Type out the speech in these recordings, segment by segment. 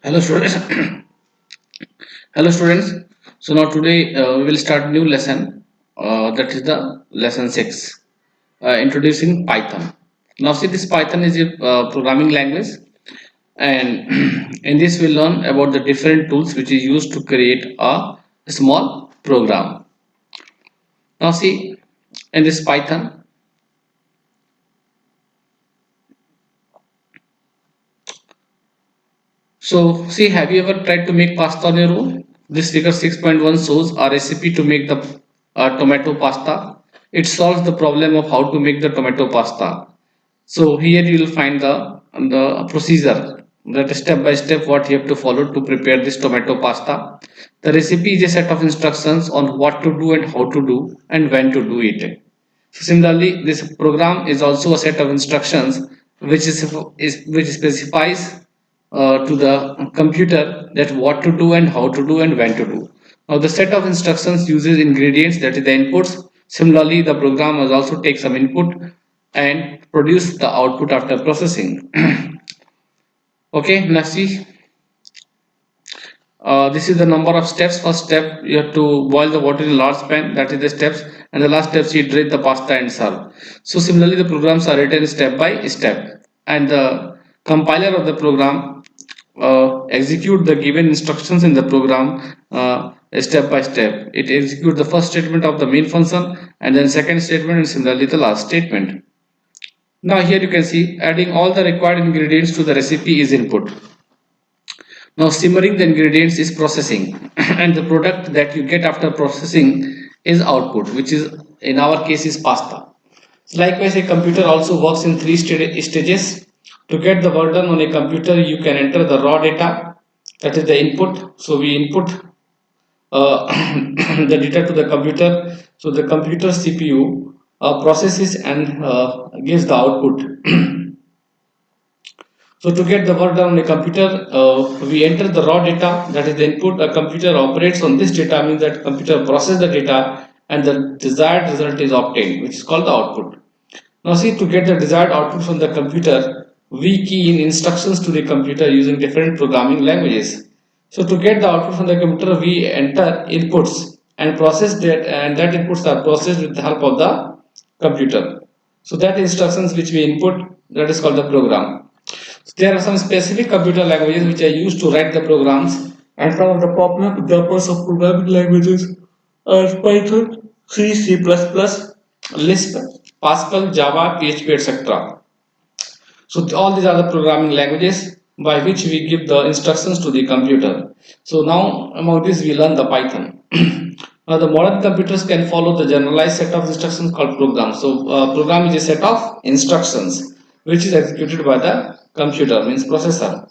Hello students. Hello students. So now today we will start new lesson. That is the lesson 6. Introducing Python. Now see, this Python is a programming language, and in this we learn about the different tools which is used to create a small program. Now see, in this Python. So see, have you ever tried to make pasta on your own? This figure 6.1 shows a recipe to make the tomato pasta. It solves the problem of how to make the tomato pasta. So here you will find the procedure, that step by step what you have to follow to prepare this tomato pasta. The recipe is a set of instructions on what to do and how to do and when to do it. So similarly, this program is also a set of instructions which specifies to the computer that what to do and how to do and when to do. Now the set of instructions uses ingredients, that is the inputs. Similarly, the program must also take some input and produce the output after processing. Okay, now see, this is the number of steps. First step, you have to boil the water in a large pan. That is the steps. And the last steps, you drain the pasta and serve. So similarly, the programs are written step by step. And the compiler of the program execute the given instructions in the program step by step. It executes the first statement of the main function and then second statement and similarly the last statement. Now here you can see adding all the required ingredients to the recipe is input. Now simmering the ingredients is processing and the product that you get after processing is output, which is in our case is pasta. Likewise, a computer also works in three stages. To get the work done on a computer, you can enter the raw data, that is the input. So we input the data to the computer. So the computer CPU processes and gives the output. So to get the work done on a computer, we enter the raw data, that is the input. A computer operates on this data, means that computer processes the data and the desired result is obtained, which is called the output. Now see, to get the desired output from the computer, we key in instructions to the computer using different programming languages. So to get the output from the computer, we enter inputs and process that, and that inputs are processed with the help of the computer. So that instructions which we input, that is called the program. So there are some specific computer languages which are used to write the programs, and some of the popular examples of programming languages are Python, C, C++, Lisp, Pascal, Java, PHP, etc. So all these are the programming languages by which we give the instructions to the computer. So now among this we learn the Python. Now the modern computers can follow the generalized set of instructions called programs. So program is a set of instructions which is executed by the computer, means processor.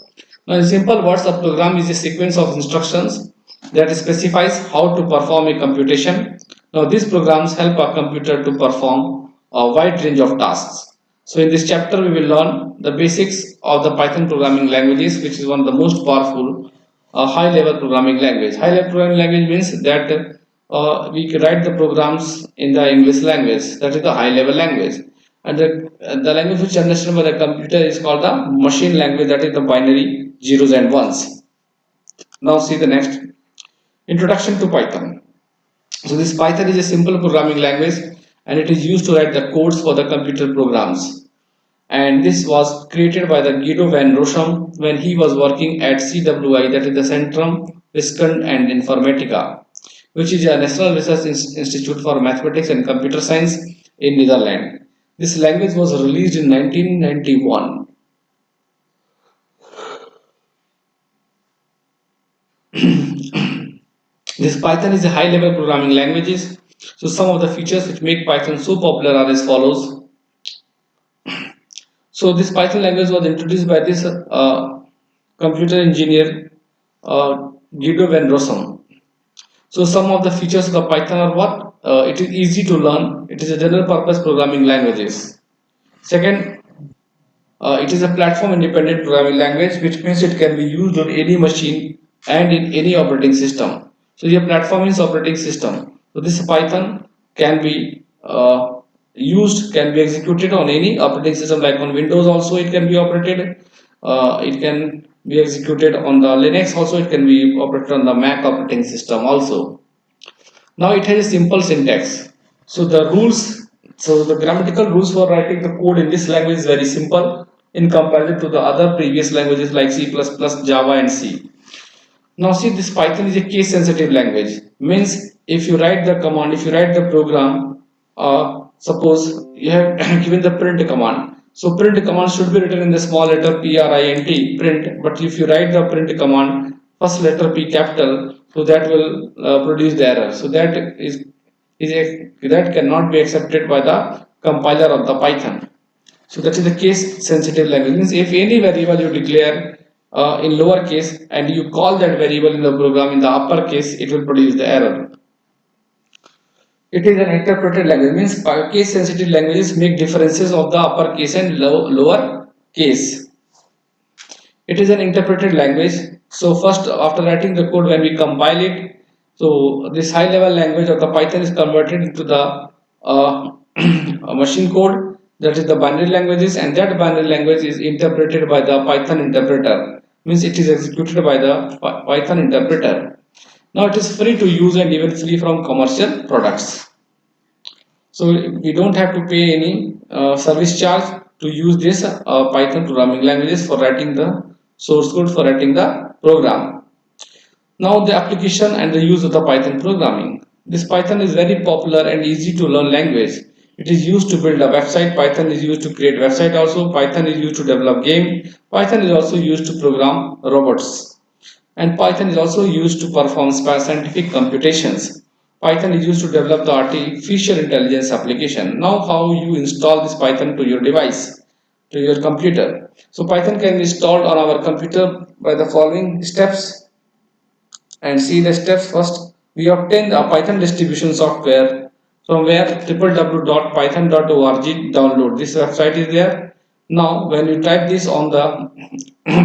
Now in simple words, a program is a sequence of instructions that specifies how to perform a computation. Now these programs help a computer to perform a wide range of tasks. So in this chapter we will learn the basics of the Python programming languages, which is one of the most powerful high level programming language. High level programming language means that we can write the programs in the English language, that is the high level language. And the language which is understood by the computer is called the machine language, that is the binary zeros and ones. Now see the next. Introduction to Python. So this Python is a simple programming language and it is used to write the codes for the computer programs. And this was created by the Guido van Rossum when he was working at CWI, that is the Centrum Wiskunde and Informatica, which is a National Research Institute for Mathematics and Computer Science in Netherlands. This language was released in 1991. This Python is a high level programming languages. So some of the features which make Python so popular are as follows. So this Python language was introduced by this computer engineer Guido van Rossum. So some of the features of the Python are what? It is easy to learn. It is a general purpose programming languages. Second, it is a platform independent programming language, which means it can be used on any machine and in any operating system. So your platform is operating system. So this Python can be can be executed on any operating system, like on Windows also it can be operated. It can be executed on the Linux also, it can be operated on the Mac operating system also. Now it has a simple syntax. So the rules, so the grammatical rules for writing the code in this language is very simple in comparison to the other previous languages like C++, Java and C. Now see, this Python is a case sensitive language. Means if you write the command, if you write the program, suppose you have given the print command. So print command should be written in the small letter print, print. But if you write the print command, first letter P capital, so that will produce the error. So that cannot be accepted by the compiler of the Python. So that is the case sensitive language. Means if any variable you declare in lower case and you call that variable in the program in the upper case, it will produce the error. It is an interpreted language. Means case sensitive languages make differences of the upper case and lower case. It is an interpreted language. So first, after writing the code, when we compile it, so this high level language of the Python is converted into the machine code, that is the binary languages, and that binary language is interpreted by the Python interpreter. Means it is executed by the Python interpreter. Now it is free to use and even free from commercial products. So we don't have to pay any service charge to use this Python programming languages for writing the source code, for writing the program. Now the application and the use of the Python programming. This Python is very popular and easy to learn language. It is used to build a website. Python is used to create website also. Python is used to develop game. Python is also used to program robots. And Python is also used to perform scientific computations. Python is used to develop the artificial intelligence application. Now how you install this Python to your device, to your computer. So Python can be installed on our computer by the following steps, and see the steps. First, we obtain the Python distribution software from where www.python.org download. This website is there. Now when you type this on the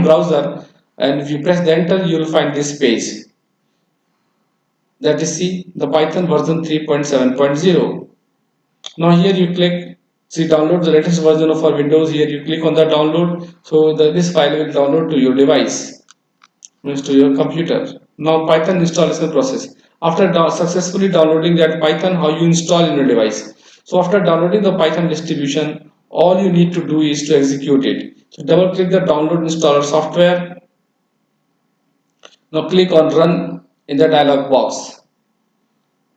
browser and if you press the enter, you will find this page, that is see the Python version 3.7.0. Now here you click, see download the latest version of our Windows. Here you click on the download, so this file will download to your device, means to your computer. Now Python installation process. After successfully downloading that Python, how you install in your device. So after downloading the Python distribution, all you need to do is to execute it. So double click the download installer software. Now click on run in the dialog box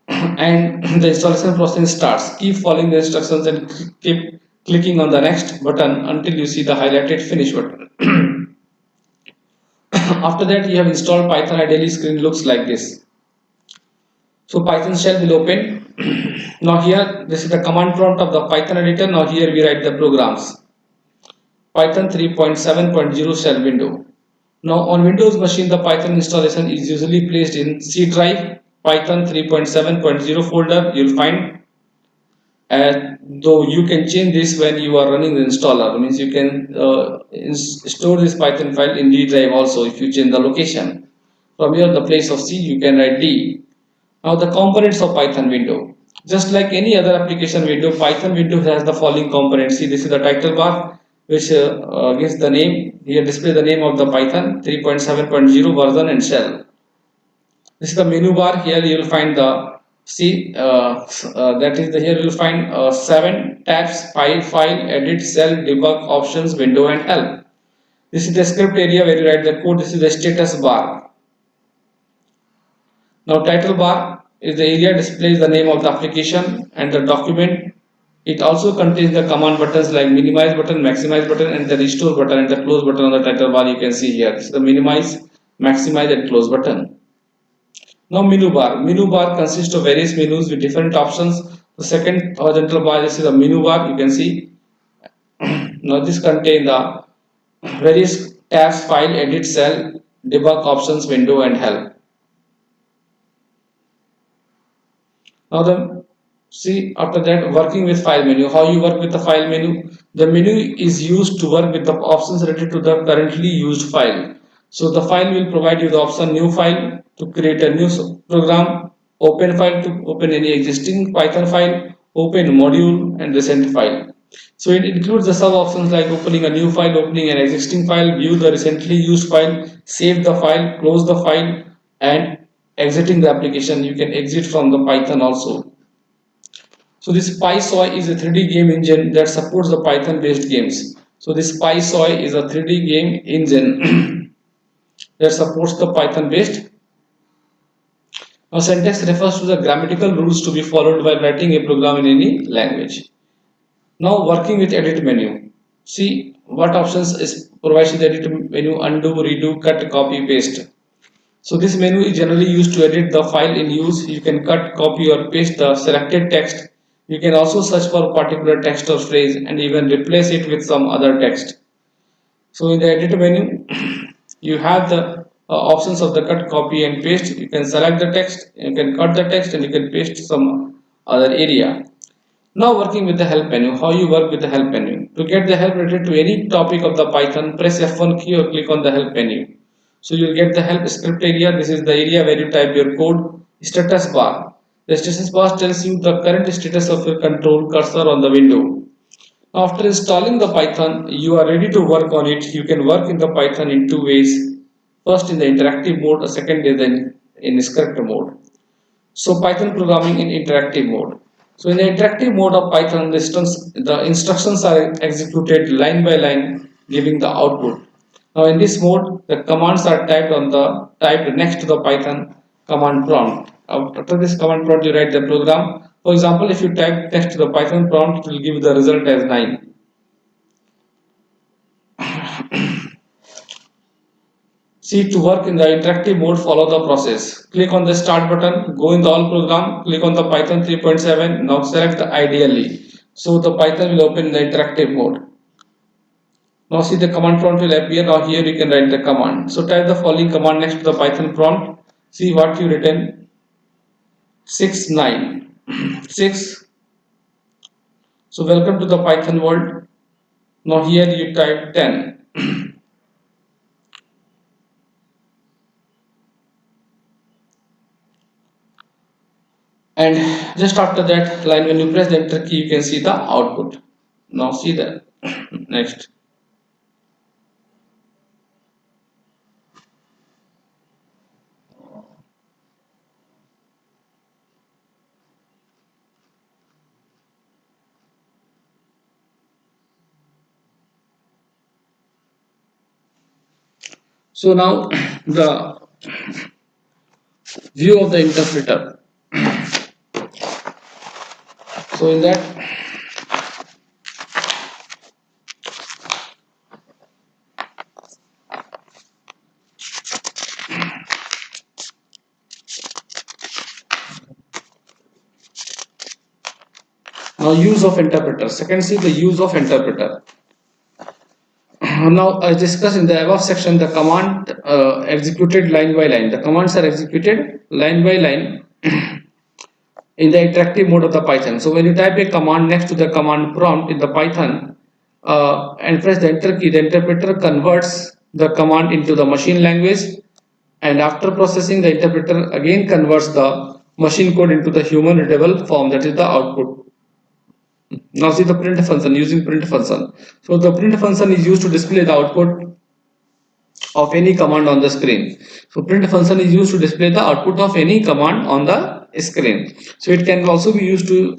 and the installation process starts. Keep following the instructions and keep clicking on the next button until you see the highlighted finish button. After that, you have installed Python. Ideally screen looks like this. So Python shell will open. Now here, this is the command prompt of the Python editor. Now here we write the programs. Python 3.7.0 shell window. Now on Windows machine, the Python installation is usually placed in C drive, Python 3.7.0 folder you'll find. And though you can change this when you are running the installer, means you can store this Python file in D drive also if you change the location. From here, the place of C, you can write D. Now the components of Python window. Just like any other application window, Python window has the following components. See, this is the title bar, which gives the name. Here display the name of the Python 3.7.0 version and shell. This is the menu bar. Here you will find the that is the here you will find 7 tabs: file, edit, cell, debug, options, window, and help. This is the script area where you write the code. This is the status bar. Now title bar is the area displays the name of the application and the document. It also contains the command buttons like minimize button, maximize button, and the restore button and the close button on the title bar. You can see here. This is the minimize, maximize, and close button. Now menu bar. Menu bar consists of various menus with different options. The second horizontal bar, this is the menu bar. You can see. Now this contains the various tabs: file, edit, cell, debug, options, window, and help. Now the see after that working with file menu. How you work with the file menu? The menu is used to work with the options related to the currently used file. So the file will provide you the option new file to create a new program, open file to open any existing Python file, open module, and recent file. So it includes the sub options like opening a new file, opening an existing file, view the recently used file, save the file, close the file, and exiting the application. You can exit from the Python also. So this PySoy is a 3D game engine that supports the Python based games. So this PySoy is a 3D game engine that supports the Python based. Now syntax refers to the grammatical rules to be followed while writing a program in any language. Now working with edit menu. See what options is provides the edit menu: undo, redo, cut, copy, paste. So this menu is generally used to edit the file in use. You can cut, copy or paste the selected text. You can also search for a particular text or phrase and even replace it with some other text. So in the edit menu, you have the options of the cut, copy and paste. You can select the text, you can cut the text and you can paste some other area. Now working with the help menu, how you work with the help menu. To get the help related to any topic of the Python, press F1 key or click on the help menu. So you'll get the help script area. This is the area where you type your code. Status bar. The status bar tells you the current status of your control cursor on the window. After installing the Python, you are ready to work on it. You can work in the Python in two ways. First in the interactive mode, second is in script mode. So Python programming in interactive mode. So in the interactive mode of Python, the instructions are executed line by line, giving the output. Now in this mode, the commands are typed next to the Python command prompt. After this command prompt, you write the program. For example, if you type next to the Python prompt, it will give the result as 9. See, to work in the interactive mode, follow the process. Click on the start button, go in the all program, click on the Python 3.7, now select the ideally. So the Python will open in the interactive mode. Now see the command prompt will appear. Now here you can write the command. So type the following command next to the Python prompt. See what you written: 6 9 6. So welcome to the Python world. Now here you type 10. And just after that line, when you press the enter key, you can see the output. Now see that. Next. So now the view of the interpreter. So in that, now use of interpreter. Second, see the use of interpreter. Now as discussed in the above section, the command executed line by line. The commands are executed line by line in the interactive mode of the Python. So when you type a command next to the command prompt in the Python and press the enter key, the interpreter converts the command into the machine language, and after processing, the interpreter again converts the machine code into the human readable form, that is the output. Now see the print function, using print function. So the print function is used to display the output of any command on the screen. So print function is used to display the output of any command on the screen. So it can also be used to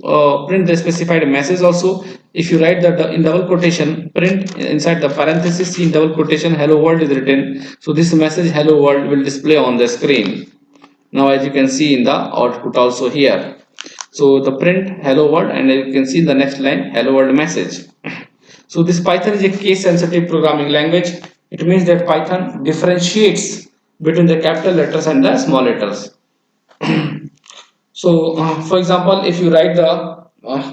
print the specified message also. If you write that in double quotation, print inside the parenthesis, in double quotation, hello world is written. So this message hello world will display on the screen. Now as you can see in the output also here. So the print hello world, and you can see in the next line hello world message. So this Python is a case sensitive programming language. It means that Python differentiates between the capital letters and the small letters. So for example, if you write the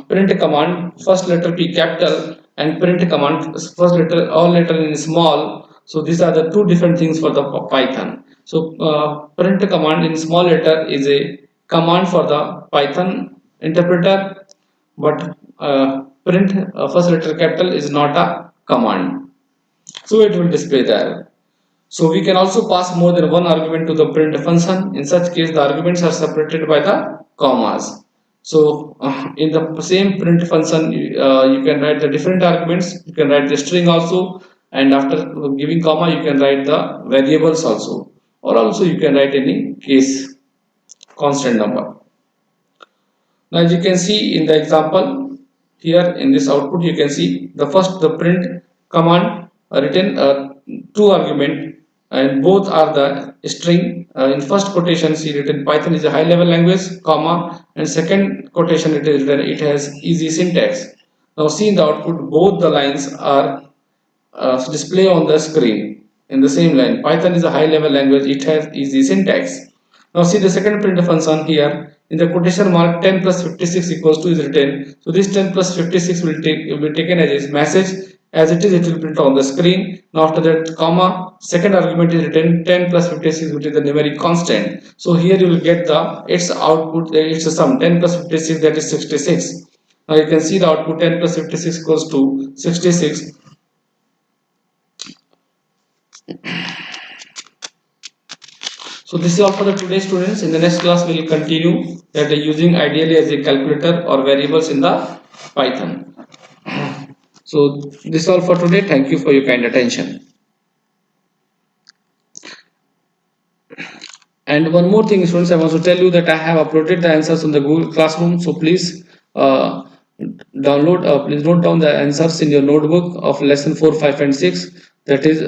print command, first letter be capital, and print command, first letter all letter in small. So these are the two different things for the Python. So print command in small letter is a command for the Python interpreter, but print first letter capital is not a command. So it will display the error. So we can also pass more than one argument to the print function. In such case, the arguments are separated by the commas. So in the same print function, you can write the different arguments. You can write the string also, and after giving comma, you can write the variables also, or also you can write any case constant number. Now, as you can see in the example here in this output, you can see the print command written two argument, and both are the string. In first quotation, see written Python is a high level language, comma, and second quotation it is written it has easy syntax. Now, see in the output, both the lines are display on the screen in the same line. Python is a high level language, it has easy syntax. Now see the second printf function here in the quotation mark 10 plus 56 equals to is written. So this 10 plus 56 will be taken as a message as it is, it will print on the screen. Now after that comma, second argument is written 10 plus 56 which is the numeric constant. So here you will get the its output, its a sum 10 plus 56 that is 66. Now you can see the output 10 plus 56 equals to 66. So this is all for the today students. In the next class we will continue that using ideally as a calculator or variables in the Python. So this is all for today. Thank you for your kind attention. And one more thing students, I want to tell you that I have uploaded the answers on the Google Classroom. So please please note down the answers in your notebook of lesson 4, 5 and 6. That is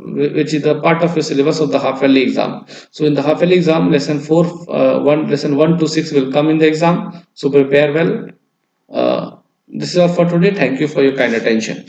which is the part of your syllabus of the half yearly exam. So in the half yearly exam, lesson 1 to 6 will come in the exam. So prepare well. This is all for today. Thank you for your kind attention.